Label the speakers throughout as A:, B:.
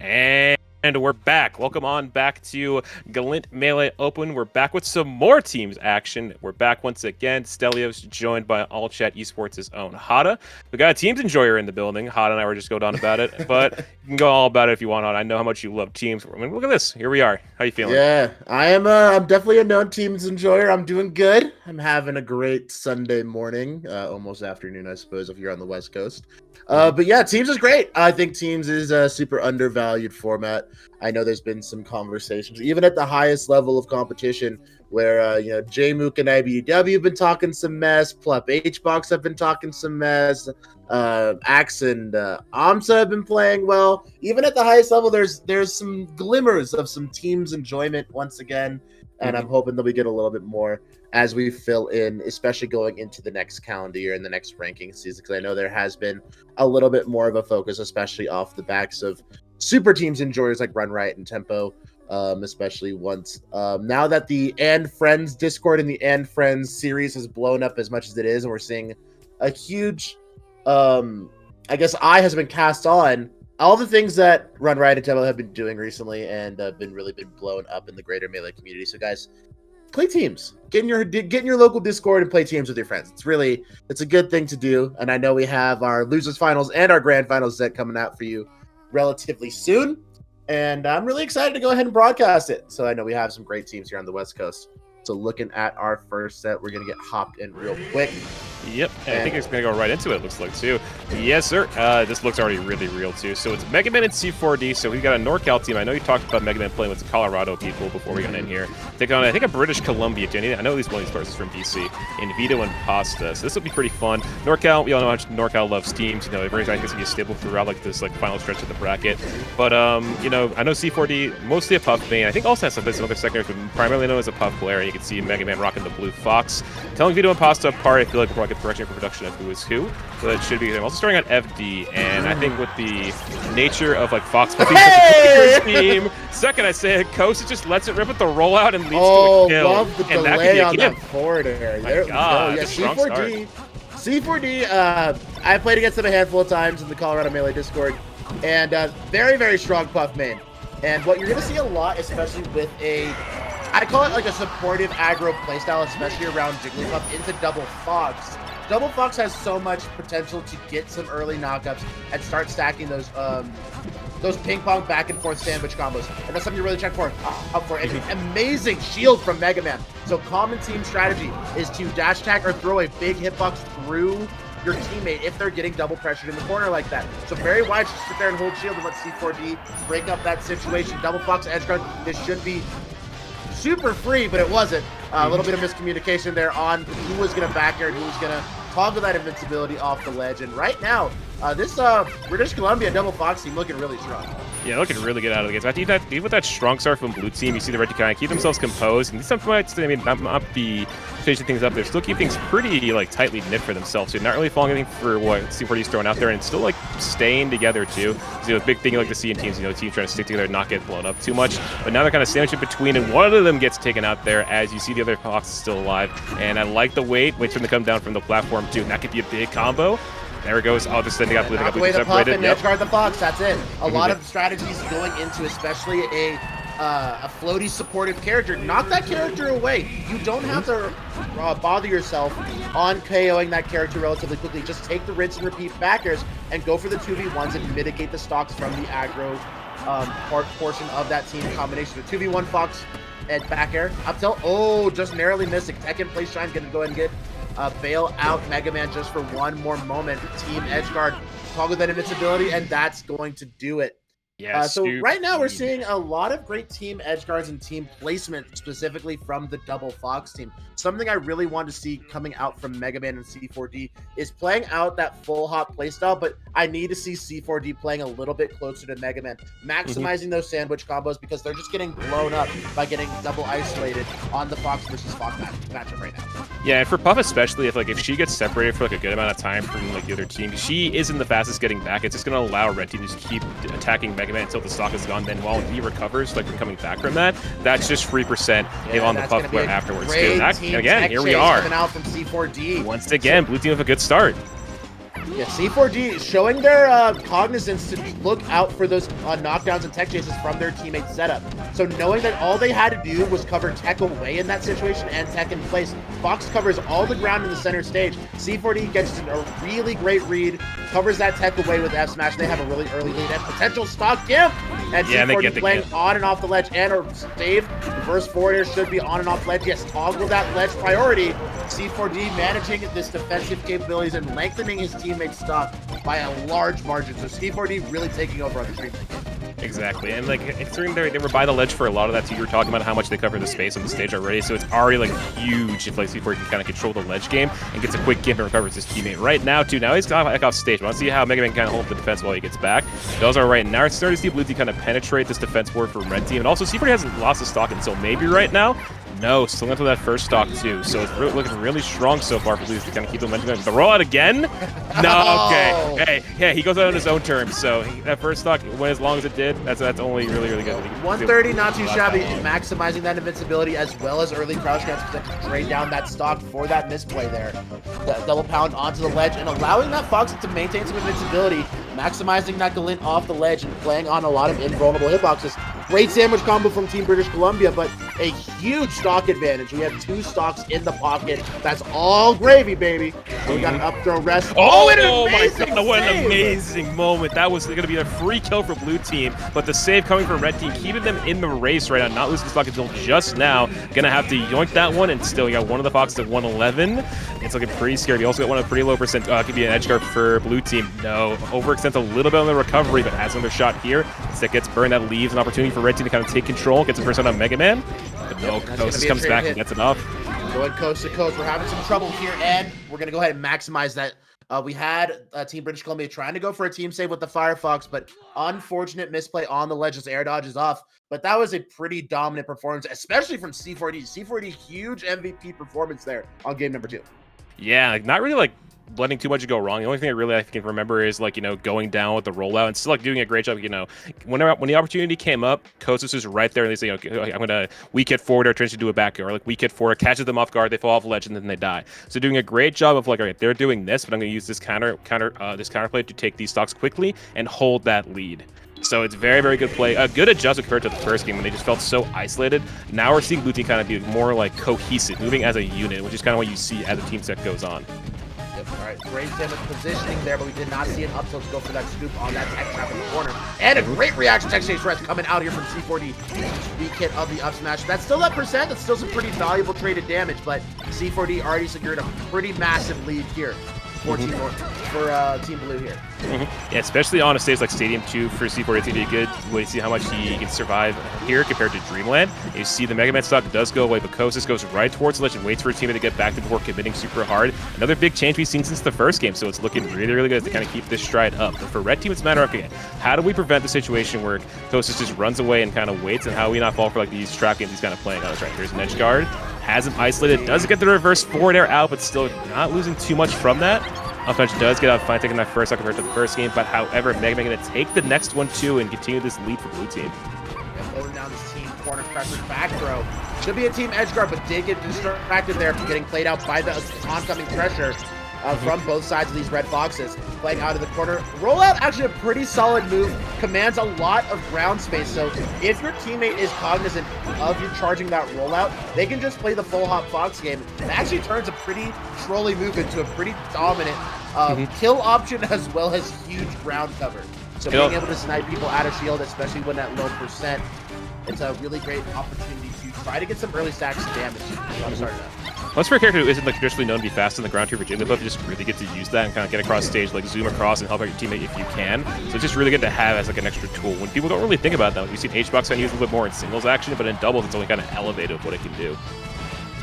A: And we're back. Welcome on back to Galint Melee Open. We're back with some more teams action. We're back once again. Stelios joined by All Chat Esports' own Hada. We got a teams enjoyer in the building. Hada and I were just going on about it, but you can go all about it if you want. I know how much you love teams. I mean, look at this. Here we are. How you feeling?
B: Yeah, I am. I'm definitely a known teams enjoyer. I'm doing good. I'm having a great Sunday morning, almost afternoon, I suppose, if you're on the West Coast. But yeah, teams is great. I think teams is a super undervalued format. I know there's been some conversations, even at the highest level of competition, where J-Mook and IBW have been talking some mess. Plup HBox have been talking some mess. Axe and Amsa have been playing well. Even at the highest level, there's some glimmers of some teams enjoyment once again, and I'm hoping that we get a little bit more as we fill in, especially going into the next calendar year and the next ranking season, because I know there has been a little bit more of a focus, especially off the backs of super teams enjoyers like Run Riot and Tempo, especially once now that the And Friends Discord and the And Friends series has blown up as much as it is, and we're seeing a huge I guess eye has been cast on all the things that Run Riot and Tempo have been doing recently, and been blown up in the greater Melee community. So guys, play teams. Get in your local Discord and play teams with your friends. It's a good thing to do. And I know we have our losers finals and our grand finals set coming out for you relatively soon. And I'm really excited to go ahead and broadcast it. So I know we have some great teams here on the West Coast. So looking at our first set, we're going to get hopped in real quick.
A: Yep, and I think it's going to go right into it, looks like, too. Yes, sir. This looks already really real, too. So it's Megaman and C4D. So we've got a NorCal team. I know you talked about Megaman playing with the Colorado people before we got in here. Taking on, I think, a British Columbia team. I know at least one of these players is from BC. And Veto and Pasta. So this will be pretty fun. NorCal, we all know how much NorCal loves teams. You know, every night gets to be stable throughout, like, this final stretch of the bracket. But, I know C4D, mostly a Puff main. I think also has some other secondaries, but primarily known as a Puff player. And you can see Megaman rocking the blue fox. Telling Veto and Pasta apart, I feel like we'll get the correction for production of who is who. So that should be. I'm also starting on FD, and I think with the nature of like Fox team, second I say it, Coast just lets it rip with the rollout and leads to a kill.
B: Love the
A: and
B: delay on that forward air.
A: There we go. Yeah,
B: C4D. C4D. I played against them a handful of times in the Colorado Melee Discord, and very, very strong Puff main. And what you're gonna see a lot, especially with I call it like a supportive aggro playstyle, especially around Jigglypuff into Double Fox. Double Fox has so much potential to get some early knockups and start stacking those ping pong back and forth sandwich combos. And that's something you really check for. Up for an amazing shield from Megaman. So common team strategy is to dash attack or throw a big hitbox through your teammate if they're getting double pressured in the corner like that. So very wise to sit there and hold shield and let C4D break up that situation. Double Fox edge guard. This should be super free, but it wasn't. A little bit of miscommunication there on who was going to back air and who was going to toggle that invincibility off the ledge. And right now, this British Columbia Double Fox team looking really strong.
A: Yeah, looking really good out of the gates. I think that even with that strong start from blue team, you see the red team kind of keep themselves composed, and some might, not be changing things up. They still keep things pretty like tightly knit for themselves. So not really falling anything for what C4D is throwing out there, and still like staying together too. So a big thing you like to see in teams, teams trying to stick together and not get blown up too much. But now they're kind of sandwiched in between, and one of them gets taken out there as you see the other Fox is still alive. And I like the wait for them to come down from the platform too. And that could be a big combo. There it goes. Oh, this thing got blue. They got blue separated.
B: And edge guard the Fox. That's it. A lot of strategies going into, especially a floaty supportive character. Knock that character away. You don't have to bother yourself on KOing that character relatively quickly. Just take the rinse and repeat backers and go for the 2v1s and mitigate the stocks from the aggro portion of that team combination. The 2v1 Fox and back air up tilt. Oh, just narrowly missing. Tekken place Shine's gonna go ahead and get bail out Megaman just for one more moment. Team Edgeguard toggle that invincibility, and that's going to do it.
A: Yeah,
B: so right now we're seeing a lot of great team edge guards and team placement specifically from the Double Fox team. Something I really want to see coming out from Megaman and C4D is playing out that full hop playstyle, but I need to see C4D playing a little bit closer to Megaman, maximizing those sandwich combos because they're just getting blown up by getting double isolated on the Fox versus Fox matchup right now.
A: Yeah, and for Puff especially, if she gets separated for like a good amount of time from like the other team, she isn't the fastest getting back. It's just going to allow Red Team to just keep attacking Megaman until the stock is gone. Then while he recovers, like coming back from that, that's just 3% on the Puff player afterwards too. Again, here we are.
B: Coming out from C4D.
A: Once again, blue team with a good start.
B: Yeah, C4D showing their cognizance to look out for those knockdowns and tech chases from their teammates' setup. So knowing that all they had to do was cover tech away in that situation and tech in place, Fox covers all the ground in the center stage. C4D gets a really great read, covers that tech away with F smash. They have a really early lead and potential stock gimp. And yeah, C4D playing on and off the ledge and a save. Reverse forward air should be on and off ledge. Yes, toggle that ledge priority. C4D managing this defensive capabilities and lengthening his teammates' stock by a large margin. So C4D really taking over on the stream.
A: Exactly, and like considering they were by the ledge for a lot of that too. You were talking about how much they cover the space on the stage already, so it's already like huge if like C4 can kind of control the ledge game and gets a quick gimp and recovers his teammate. Right now too, now he's got back off stage. I want to see how Megaman kind of hold the defense while he gets back. Those are right now. It's starting to see Blue Team kind of penetrate this defense board for Red Team, and also C4 hasn't lost his stock until maybe right now. No, still into that first stock too, so it's looking really strong so far for Blues to kind of keep the momentum going. The rollout again? No, okay. Hey, yeah, he goes out on his own terms, so that first stock went as long as it did. That's only really good.
B: 130, not too shabby, maximizing that invincibility as well as early crouch grabs to trade down that stock for that misplay there. That double pound onto the ledge and allowing that Fox to maintain some invincibility, maximizing that Galint off the ledge and playing on a lot of invulnerable hitboxes. Great sandwich combo from Team British Columbia, but a huge stock advantage. We have 2 stocks in the pocket. That's all gravy, baby. So we got an up throw rest.
A: Oh my God, what an amazing moment. That was going to be a free kill for Blue Team, but the save coming from Red Team, keeping them in the race right now, not losing stock until just now. Going to have to yoink that one, and still you got one of the Foxes at 111. It's looking pretty scary. You also got one of pretty low percent. Could be an edge guard for Blue Team. No, overextends a little bit on the recovery, but has another shot here. Instead gets burned. That leaves an opportunity for Red Team to kind of take control. Gets the first one on Megaman. But no, Kosis comes back and gets enough.
B: Going coast to coast. We're having some trouble here, and we're going to go ahead and maximize that. We had Team British Columbia trying to go for a team save with the Firefox, but unfortunate misplay on the ledge as air dodge is off. But that was a pretty dominant performance, especially from C4D. C4D, huge MVP performance there on game number 2.
A: Yeah, like not really like letting too much go wrong. The only thing I can remember is like, going down with the rollout and still like doing a great job. When the opportunity came up, Kosis is right there and they say, okay, I'm gonna weak hit forward or try to do a back or like weak hit forward, catches them off guard, they fall off the ledge and then they die. So doing a great job of like, all right, they're doing this, but I'm gonna use this counterplay to take these stocks quickly and hold that lead. So it's very good play. A good adjustment compared to the first game when they just felt so isolated. Now we're seeing Blue Team kind of be more like cohesive, moving as a unit, which is kind of what you see as the team set goes on.
B: All right, great damage positioning there, but we did not see an up tilt to go for that scoop on that tech trap in the corner. And a great reaction tech stage rest coming out here from C4D. Weak hit of the up smash. That's still that percent. That's still some pretty valuable traded damage, but C4D already secured a pretty massive lead here for Team Blue here.
A: Yeah, especially on a stage like Stadium 2 for C4D, it's going to be a good way to see how much he can survive here compared to Dreamland. You see the Megaman stock does go away, but Kosis goes right towards the ledge and waits for his teammate to get back before committing super hard. Another big change we've seen since the first game, so it's looking really good to kind of keep this stride up. But for Red Team, it's a matter of, okay, how do we prevent the situation where Kosis just runs away and kind of waits, and how do we not fall for like these trap games he's kind of playing? Oh, that's right, here's an edge guard. Has him isolated, does get the reverse forward air out, but still not losing too much from that. Offense does get out fine, taking that first stock compared to the first game, but however, Megaman going to take the next one too and continue this lead for Blue Team.
B: Yeah, holding down this team corner pressure back throw. Should be a team edge guard, but did get distracted there from getting played out by the oncoming pressure from both sides of these Red Foxes. Playing out of the corner. Rollout, actually a pretty solid move. Commands a lot of ground space, so if your teammate is cognizant of you charging that rollout, they can just play the full hop Fox game. It actually turns a pretty trolly move into a pretty dominant kill option as well as huge ground cover. So being able to snipe people out of shield, especially when at low percent, it's a really great opportunity to try to get some early stacks of damage. I'm sorry about that.
A: Plus, for a character who isn't like traditionally known to be fast on the ground here, Jigglypuff, you just really get to use that and kind of get across stage, like zoom across and help out your teammate if you can. So it's just really good to have as like an extra tool. When people don't really think about that, we've seen HBox kind of use a little bit more in singles action, but in doubles, it's only kind of elevated with what it can do.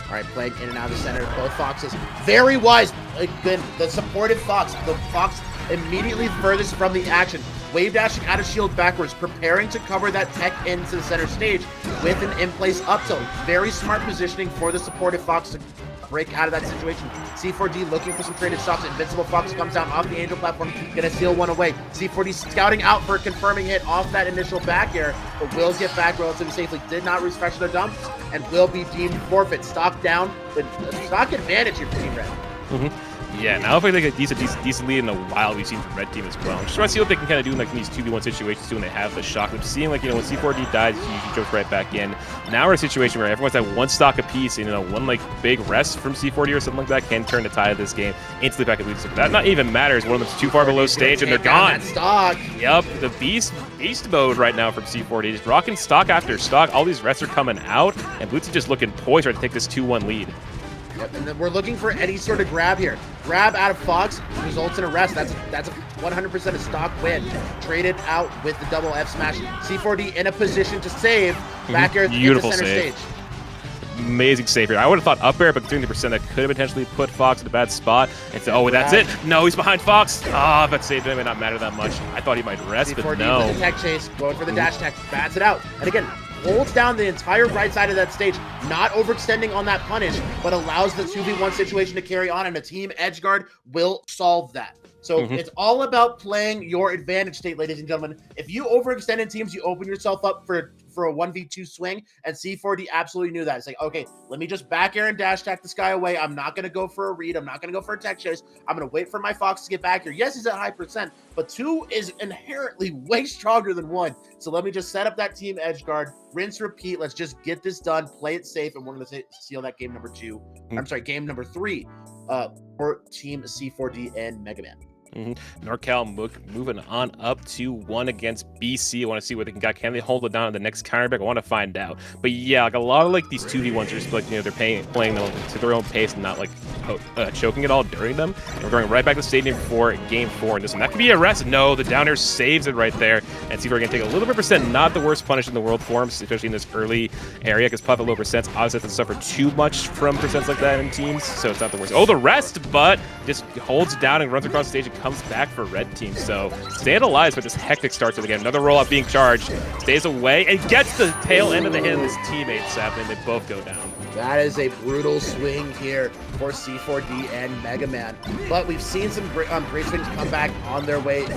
B: All right, playing in and out of the center, both Foxes. Very wise. Again, the supportive Fox. The Fox immediately furthest from the action. Wave dashing out of shield backwards, preparing to cover that tech into the center stage with an in-place up tilt. Very smart positioning for the supportive Fox to break out of that situation. C4D looking for some traded stocks. Invincible Fox comes down off the Angel platform, gonna steal one away. C4D scouting out for a confirming hit off that initial back air, but will get back relatively safely. Did not refresh the dump and will be deemed forfeit. Stock down, but stock advantage here for Team Red.
A: Yeah, now if I think a decent lead in a while we've seen from Red Team as well. Just want to see what they can kind of do in like these 2v1 situations too when they have the shock. I'm seeing like, you know, when C4D dies, he goes right back in. Now we're in a situation where everyone's at one stock apiece, and, you know, one like big rest from C4D or something like that can turn the tide of this game instantly back at lead. So that not even matters. One of them's too far below stage and they're gone.
B: Stock.
A: Yep, the beast mode right now from C4D. Just rocking stock after stock. All these rests are coming out, and Blue Team just looking poised right to take this 2-1 lead.
B: Yep, and then we're looking for any sort of grab here. Grab out of Fox results in a rest. That's a 100% a stock win. Traded out with the double F smash. C4D in a position to save back here
A: Beautiful
B: into center stage.
A: Amazing save here. I would have thought up air, but considering the percent that could have potentially put Fox in a bad spot. And so, oh, that's it. No, he's behind Fox. Ah, but save may not matter that much. I thought he might rest,
B: C4D
A: but no.
B: with the tech chase, going for the dash tech, bats it out. And again, holds down the entire right side of that stage, not overextending on that punish, but allows the 2v1 situation to carry on, and a team edge guard will solve that. So it's all about playing your advantage state, ladies and gentlemen. If you overextend in teams, you open yourself up for a 1v2 swing, and C4D absolutely knew that. It's like, okay, let me just back air and dash tech this guy away. I'm not going to go for a read. I'm not going to go for a tech chase. I'm going to wait for my Fox to get back here. Yes, he's at high percent, but 2 is inherently way stronger than 1. So let me just set up that team edge guard, rinse, repeat. Let's just get this done, play it safe, and we're going to seal that game number 2. I'm sorry, game number 3 for Team C4D and Megaman.
A: NorCal moving on up to 1 against BC. I want to see what they can they hold it down in the next counter pick? I want to find out. But yeah, like a lot of like these 2v1s are just like, you know, they're playing them to their own pace and not like choking it all during them. And we're going right back to the stadium for game 4. And this one, that could be a rest. No, the down air saves it right there. And see if we're going to take a little bit of percent. Not the worst punish in the world for him, especially in this early area, because Puff at low percents obviously doesn't suffer too much from percents like that in teams, so it's not the worst. Oh, the rest, but just holds down and runs across the stage and comes back for Red Team. So staying alive with this hectic start to the game. Another roll-up being charged. Stays away and gets the tail end of the hit of his teammate, sadly, and they both go down.
B: That is a brutal swing here for C4D and Megaman. But we've seen some great swings come back on their way.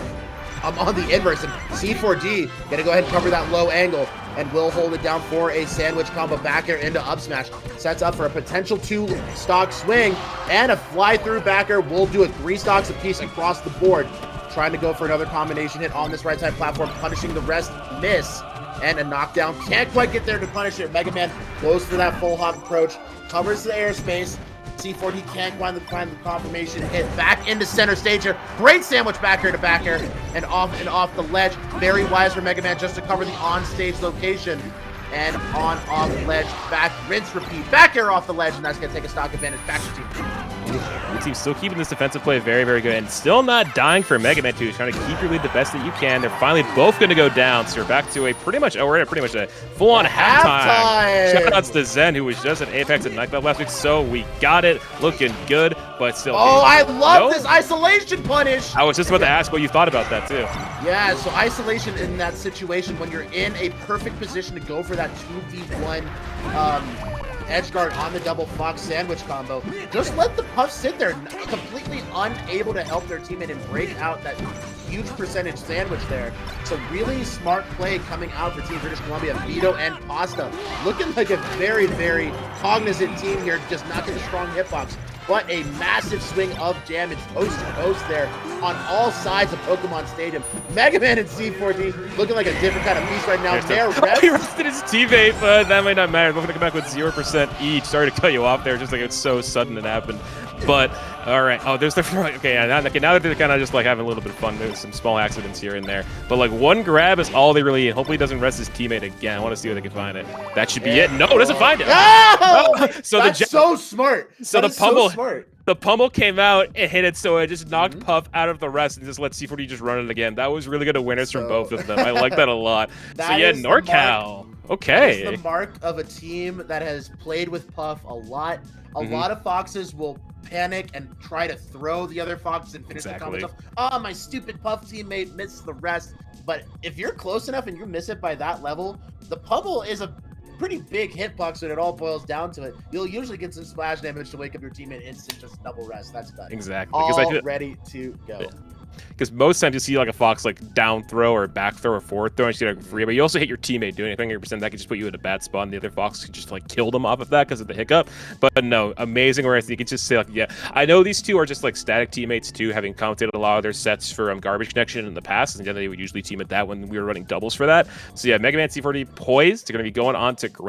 B: On the inverse, and C4D gonna go ahead and cover that low angle, and will hold it down for a sandwich combo back air into up smash. Sets up for a potential 2-stock swing, and a fly through back air. Will do it 3 stocks apiece across the board. Trying to go for another combination hit on this right side platform, punishing the rest, miss, and a knockdown. Can't quite get there to punish it. Megaman goes for that full hop approach, covers the airspace. C4D can't find the confirmation hit back into center stage here. Great sandwich back air to back air and off the ledge. Very wise for Megaman just to cover the on-stage location. And off ledge, back, rinse, repeat, back air off the ledge, and that's going to take a stock advantage back to team.
A: The team's still keeping this defensive play very, very good, and still not dying for Megaman 2. Trying to keep your lead the best that you can. They're finally both going to go down, so we're back to we're at pretty much a full-on halftime. Shoutouts to Zen, who was just at Apex at Night Club last week, so we got it. Looking good, but still.
B: Oh, I love this isolation punish.
A: I was just about to ask what you thought about that, too.
B: Yeah, so isolation in that situation, when you're in a perfect position to go for that 2v1 edge guard on the double Fox sandwich combo, just let the Puff sit there, completely unable to help their teammate and break out that huge percentage sandwich there. So really smart play coming out for Team British Columbia. Veto and Pasta looking like a very, very cognizant team here, just not getting a strong hitbox, but a massive swing of damage coast to coast there on all sides of Pokemon Stadium. Megaman and C4D looking like a different kind of beast right now.
A: He rested his teammate, but that might not matter. We're going to come back with 0% each. Sorry to cut you off there, just like it's so sudden it happened. But, all right. Oh, there's the... Okay, now that they're kind of just like having a little bit of fun. There's some small accidents here and there. But like one grab is all they really need. Hopefully he doesn't rest his teammate again. I want to see if they can find it. That should be it. No, it doesn't find it.
B: Oh!
A: So
B: that's so smart.
A: So the pummel came out and hit it, so it just knocked Puff out of the rest and just let C4D just run it again. That was really good winners from both of them. I like that a lot. So yeah, NorCal. Okay.
B: That's the mark of a team that has played with Puff a lot. A lot of Foxes will panic and try to throw the other Foxes and finish the comments off. Oh, my stupid Puff teammate missed the rest. But if you're close enough and you miss it by that level, the pummel is a pretty big hitbox when it all boils down to it. You'll usually get some splash damage to wake up your teammate instant, just double rest. That's done.
A: Exactly.
B: All ready to go.
A: because most times you see like a Fox like down throw or back throw or forward throw and you get like free, but you also hit your teammate doing anything 100%. That could just put you in a bad spot, and the other Fox could just like kill them off of that because of the hiccup. But no, amazing. Whereas you could just say like, yeah, I know these two are just like static teammates too, having commentated a lot of their sets for garbage connection in the past, and then they would usually team at that when we were running doubles for that. So yeah, Megaman C4D poised. They're going to be going on to Grand